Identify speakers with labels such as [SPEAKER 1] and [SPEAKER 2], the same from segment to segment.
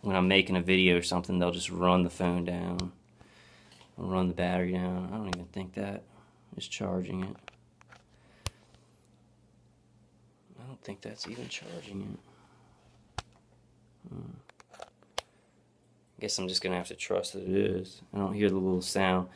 [SPEAKER 1] when I'm making a video or something, they'll just run the phone down, run the battery down. I don't even think that is charging it. I don't think that's even charging it. I guess I'm just gonna have to trust that it is. I don't hear the little sound.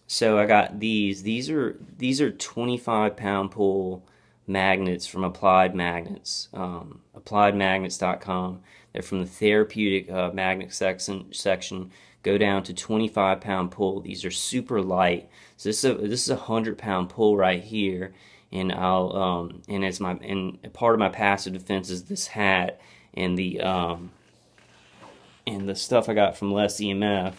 [SPEAKER 1] So I got these. These are 25-pound pull magnets from Applied Magnets. AppliedMagnets.com. They're from the therapeutic magnet section. Go down to 25-pound pull. These are super light. So this is a 100-pound pull right here. And and part of my passive defense is this hat and the stuff I got from Less EMF.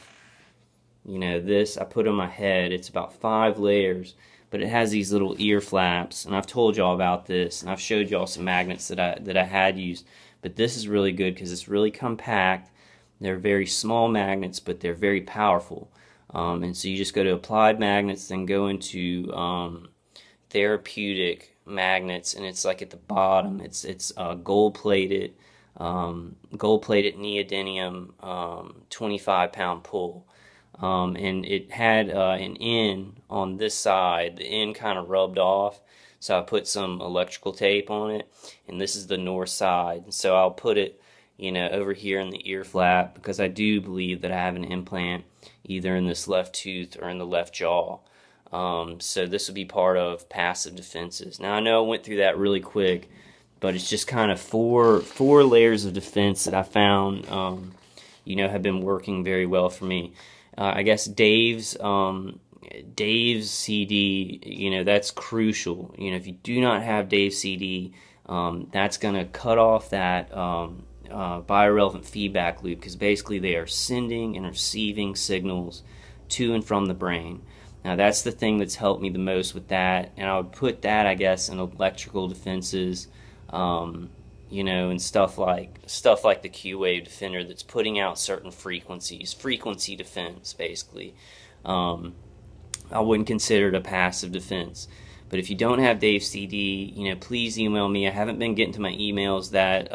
[SPEAKER 1] You know, this I put on my head. It's about 5 layers, but it has these little ear flaps, and I've told y'all about this, and I've showed y'all some magnets that I had used. But this is really good because it's really compact. They're very small magnets, but they're very powerful. And so you just go to Applied Magnets, then go into therapeutic magnets, and it's like at the bottom. It's gold-plated neodymium 25-pound pull. And it had an end on this side. The end kind of rubbed off, so I put some electrical tape on it, and this is the north side. So I'll put it, you know, over here in the ear flap, because I do believe that I have an implant either in this left tooth or in the left jaw. So this would be part of passive defenses. Now I know I went through that really quick, but it's just kind of four layers of defense that I found, you know, have been working very well for me. I guess Dave's CD, you know, that's crucial. You know, if you do not have Dave's CD, that's going to cut off that biorelevant feedback loop, because basically they are sending and receiving signals to and from the brain. Now that's the thing that's helped me the most with that, and I would put that, I guess, in electrical defenses, you know, and stuff like the Q-Wave Defender that's putting out certain frequencies, frequency defense, basically. I wouldn't consider it a passive defense. But if you don't have Dave's CD, you know, please email me. I haven't been getting to my emails that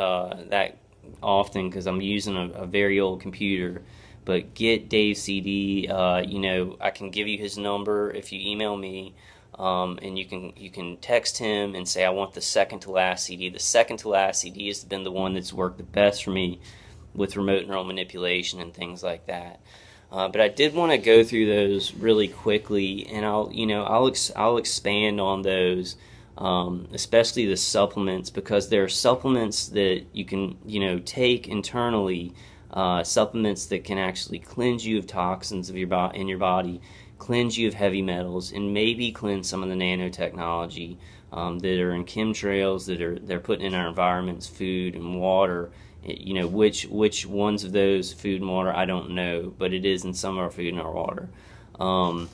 [SPEAKER 1] often because I'm using a very old computer. But get Dave's CD. You know, I can give you his number if you email me. And you can text him and say, I want the second to last CD. The second to last CD has been the one that's worked the best for me with remote neural manipulation and things like that. But I did want to go through those really quickly, and I'll expand on those, especially the supplements, because there are supplements that you can, you know, take internally, supplements that can actually cleanse you of toxins in your body, cleanse you of heavy metals, and maybe cleanse some of the nanotechnology that are in chemtrails that they're putting in our environments, food and water. You know, which ones of those, food and water, I don't know, but it is in some of our food and our water. And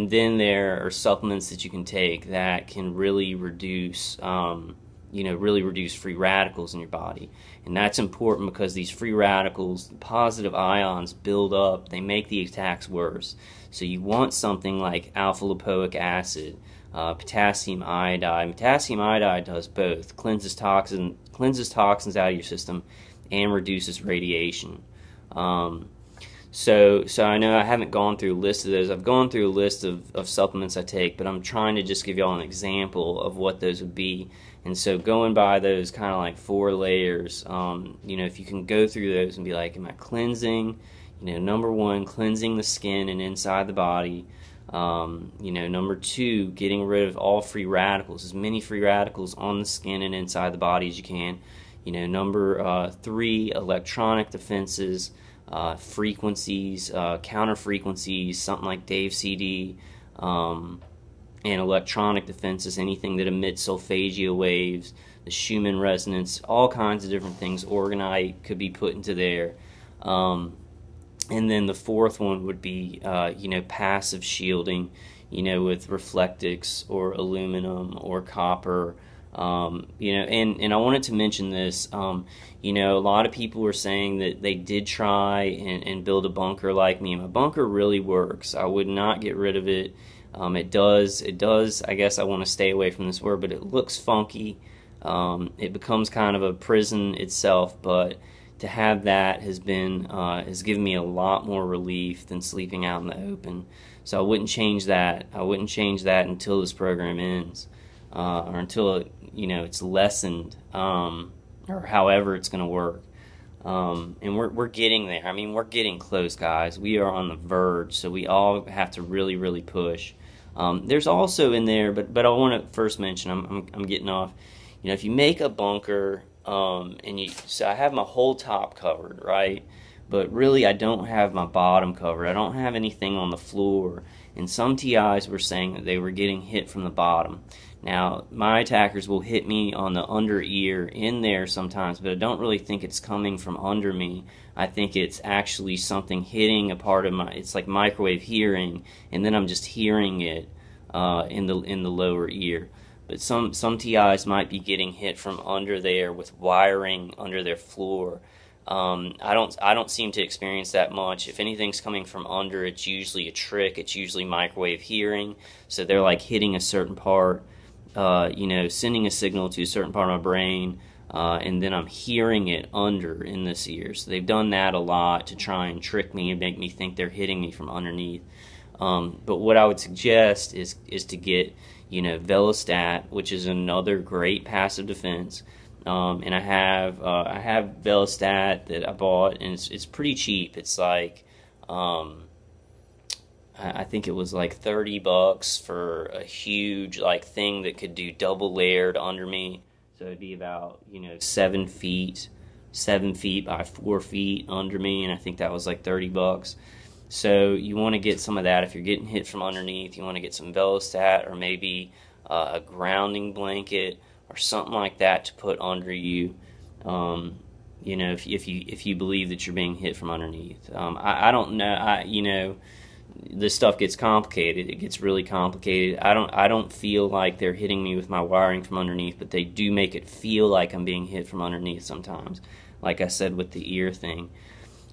[SPEAKER 1] then there are supplements that you can take that can really reduce, you know, really reduce free radicals in your body. And that's important because these free radicals, the positive ions, build up. They make the attacks worse. So you want something like alpha-lipoic acid, potassium iodide. Potassium iodide does both, cleanses toxins out of your system and reduces radiation. So I know I haven't gone through a list of those. I've gone through a list of supplements I take, but I'm trying to just give y'all an example of what those would be. And so going by those kind of like 4 layers, you know, if you can go through those and be like, am I cleansing? You know, number 1, cleansing the skin and inside the body. You know, number 2, getting rid of all free radicals, as many free radicals on the skin and inside the body as you can. You know, number 3, electronic defenses, frequencies, counter frequencies, something like Dave's CD, and electronic defenses, anything that emits solfeggio waves, the Schumann resonance, all kinds of different things. Orgonite could be put into there. And then the 4th one would be, you know, passive shielding, you know, with reflectix or aluminum or copper. You know, and I wanted to mention this, you know, a lot of people were saying that they did try and build a bunker like me. My bunker really works. I would not get rid of it. It does, I guess I want to stay away from this word, but it looks funky. It becomes kind of a prison itself, but to have that has given me a lot more relief than sleeping out in the open. So I wouldn't change that. I wouldn't change that until this program ends, or until it's lessened, or however it's going to work. And we're getting there. I mean, we're getting close, guys. We are on the verge, so we all have to really, really push. There's also in there, but I want to first mention, I'm getting off. If you make a bunker, so I have my whole top covered, right? But really, I don't have my bottom covered. I don't have anything on the floor. And some TIs were saying that they were getting hit from the bottom. Now, my attackers will hit me on the under ear in there sometimes, but I don't really think it's coming from under me. I think it's actually something hitting a part of it's like microwave hearing, and then I'm just hearing it in the lower ear. But some TIs might be getting hit from under there with wiring under their floor. I don't seem to experience that much. If anything's coming from under, it's usually a trick. It's usually microwave hearing. So they're like hitting a certain part, sending a signal to a certain part of my brain, and then I'm hearing it under in this ear. So they've done that a lot to try and trick me and make me think they're hitting me from underneath. But what I would suggest is to get Velostat, which is another great passive defense. And I have Velostat that I bought, and it's pretty cheap. It's like I think it was like $30 for a huge thing that could do double layered under me. So it'd be about 7 feet by 4 feet under me, and I think that was like $30. So you want to get some of that if you're getting hit from underneath. You want to get some Velostat, or maybe a grounding blanket or something like that to put under you. If you believe that you're being hit from underneath. I don't know. This stuff gets complicated. It gets really complicated. I don't feel like they're hitting me with my wiring from underneath, but they do make it feel like I'm being hit from underneath sometimes. Like I said with the ear thing.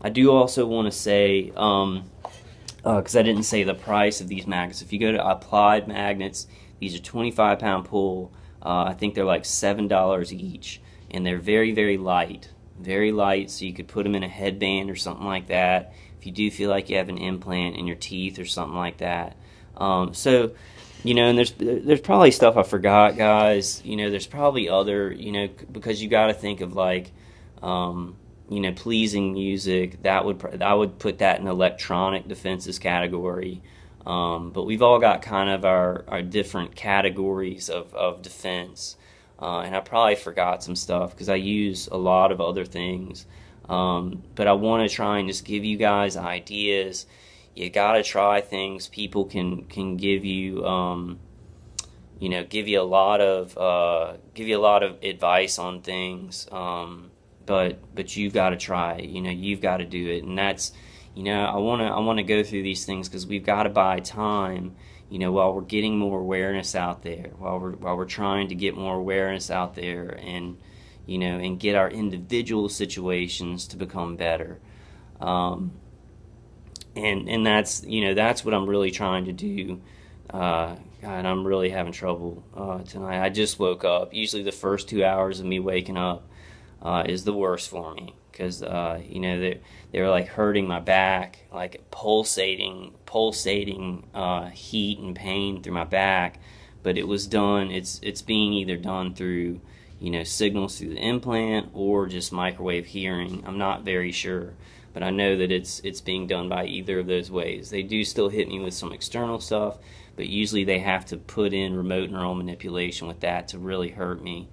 [SPEAKER 1] I do also want to say, because I didn't say the price of these magnets. If you go to Applied Magnets, these are 25-pound pull. I think they're like $7 each, and they're very, very light. Very light, so you could put them in a headband or something like that. If you do feel like you have an implant in your teeth or something like that. And there's probably stuff I forgot, guys. There's probably other, because you got to think of pleasing music. I would put that in electronic defenses category. But we've all got kind of our different categories of defense. And I probably forgot some stuff because I use a lot of other things. But I want to try and just give you guys ideas. You got to try things. People can give you, give you a lot of advice on things. But you've got to try it. You've got to do it, and that's, I want to go through these things because we've got to buy time. While we're getting more awareness out there, while we're trying to get more awareness out there, and and get our individual situations to become better. And that's that's what I'm really trying to do. God, I'm really having trouble tonight. I just woke up. Usually the first 2 hours of me waking up is the worst for me, because they were like hurting my back, like pulsating heat and pain through my back. But it was done. It's being either done through signals through the implant or just microwave hearing. I'm not very sure, but I know that it's being done by either of those ways. They do still hit me with some external stuff, but usually they have to put in remote neural manipulation with that to really hurt me.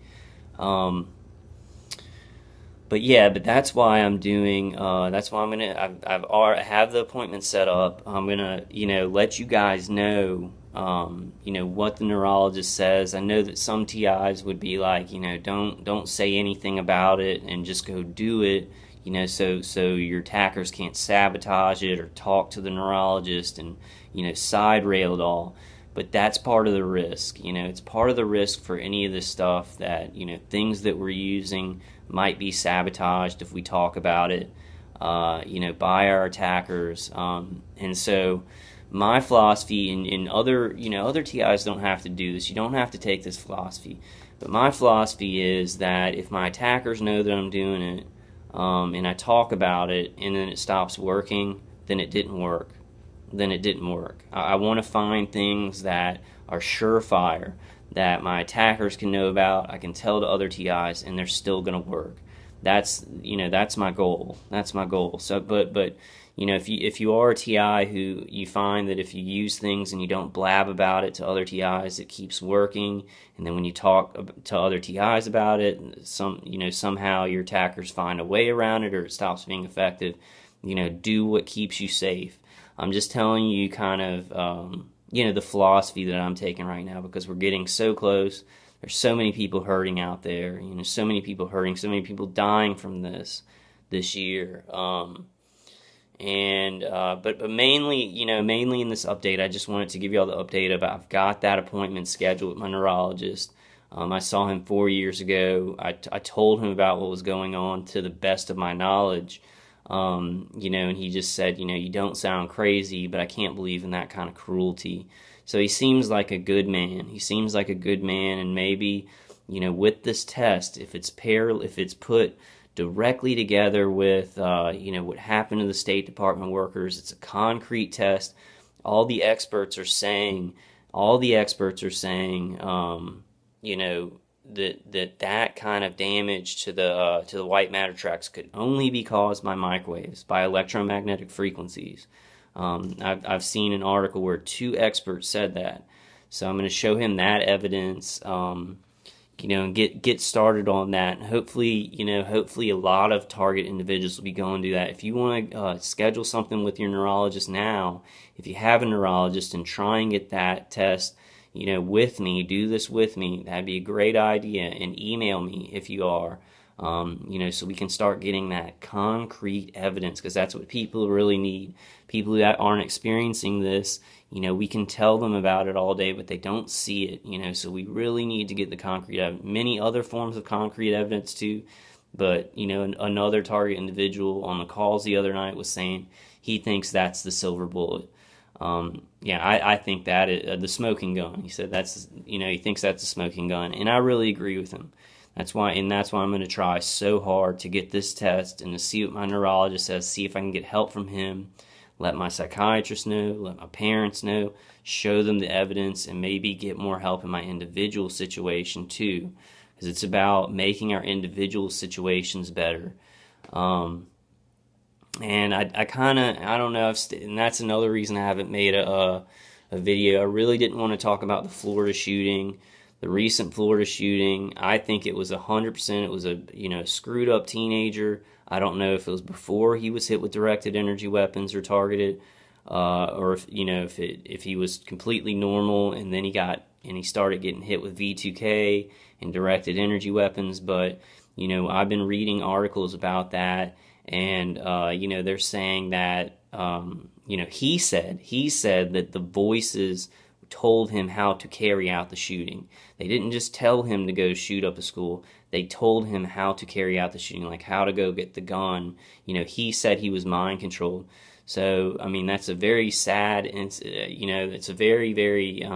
[SPEAKER 1] But that's why I'm doing. That's why I'm gonna. I have the appointment set up. I'm gonna, let you guys know, what the neurologist says. I know that some TIs would be like, don't say anything about it and just go do it. So your attackers can't sabotage it or talk to the neurologist and side rail it all. But that's part of the risk. It's part of the risk for any of this stuff that things that we're using might be sabotaged if we talk about it, by our attackers. And so my philosophy, and other TIs don't have to do this. You don't have to take this philosophy. But my philosophy is that if my attackers know that I'm doing it, and I talk about it, and then it stops working, then it didn't work. Then it didn't work. I want to find things that are surefire, that my attackers can know about, I can tell to other TIs, and they're still going to work. That's my goal. That's my goal. So, but if you are a TI who you find that if you use things and you don't blab about it to other TIs, it keeps working, and then when you talk to other TIs about it, somehow your attackers find a way around it, or it stops being effective. Do what keeps you safe. I'm just telling you kind of the philosophy that I'm taking right now, because we're getting so close. There's so many people hurting out there. So many people hurting, so many people dying from this year. But mainly, mainly in this update, I just wanted to give you all the update about I've got that appointment scheduled with my neurologist. I saw him 4 years ago. I told him about what was going on to the best of my knowledge. And he just said, you don't sound crazy, but I can't believe in that kind of cruelty. So he seems like a good man. He seems like a good man, and maybe, with this test, if it's put directly together with, what happened to the State Department workers, it's a concrete test. All the experts are saying, that kind of damage to the white matter tracks could only be caused by microwaves, by electromagnetic frequencies. I've seen an article where 2 experts said that, so I'm going to show him that evidence, and get started on that. And hopefully a lot of target individuals will be going to do that. If you want to schedule something with your neurologist now, if you have a neurologist, and try and get that test with me, do this with me, that'd be a great idea, and email me if you are, so we can start getting that concrete evidence, because that's what people really need. People that aren't experiencing this, we can tell them about it all day, but they don't see it, so we really need to get the concrete evidence. Many other forms of concrete evidence too, but, another target individual on the calls the other night was saying he thinks that's the silver bullet. I think that is the smoking gun. He said he thinks that's a smoking gun, and I really agree with him. That's why I'm going to try so hard to get this test and to see what my neurologist says, see if I can get help from him, let my psychiatrist know, let my parents know, show them the evidence, and maybe get more help in my individual situation too, because it's about making our individual situations better. And I don't know, and that's another reason I haven't made a video. I really didn't want to talk about the Florida shooting, the recent Florida shooting. I think it was 100%. It was a screwed up teenager. I don't know if it was before he was hit with directed energy weapons or targeted, or if he was completely normal and then he started getting hit with V2K and directed energy weapons. But I've been reading articles about that. And, they're saying that, he said that the voices told him how to carry out the shooting. They didn't just tell him to go shoot up a school. They told him how to carry out the shooting, like how to go get the gun. He said he was mind controlled. So, that's a very sad, it's a very, very,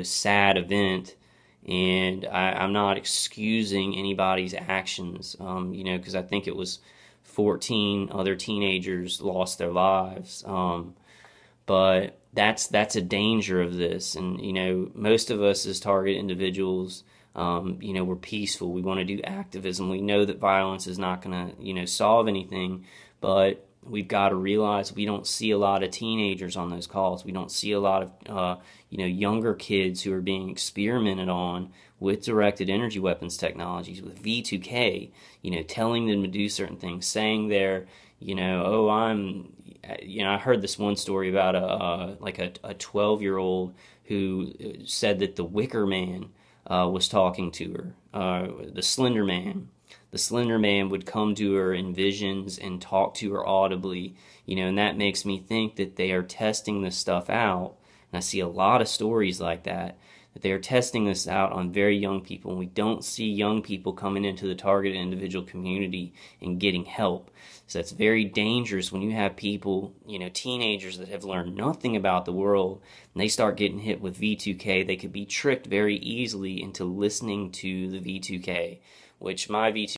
[SPEAKER 1] sad event. And I'm not excusing anybody's actions, because I think it was 14 other teenagers lost their lives. But that's a danger of this. And, most of us as target individuals, we're peaceful. We want to do activism. We know that violence is not going to, solve anything, but we've got to realize we don't see a lot of teenagers on those calls. We don't see a lot of, younger kids who are being experimented on with directed energy weapons technologies, with V2K, telling them to do certain things, saying they're, I heard this one story about a 12-year-old who said that the Wicker Man was talking to her, the Slender Man. The Slender Man would come to her in visions and talk to her audibly, and that makes me think that they are testing this stuff out. And I see a lot of stories like that. that they are testing this out on very young people, and we don't see young people coming into the targeted individual community and getting help. So that's very dangerous when you have people, teenagers that have learned nothing about the world, and they start getting hit with V2K. They could be tricked very easily into listening to the V2K, which my V2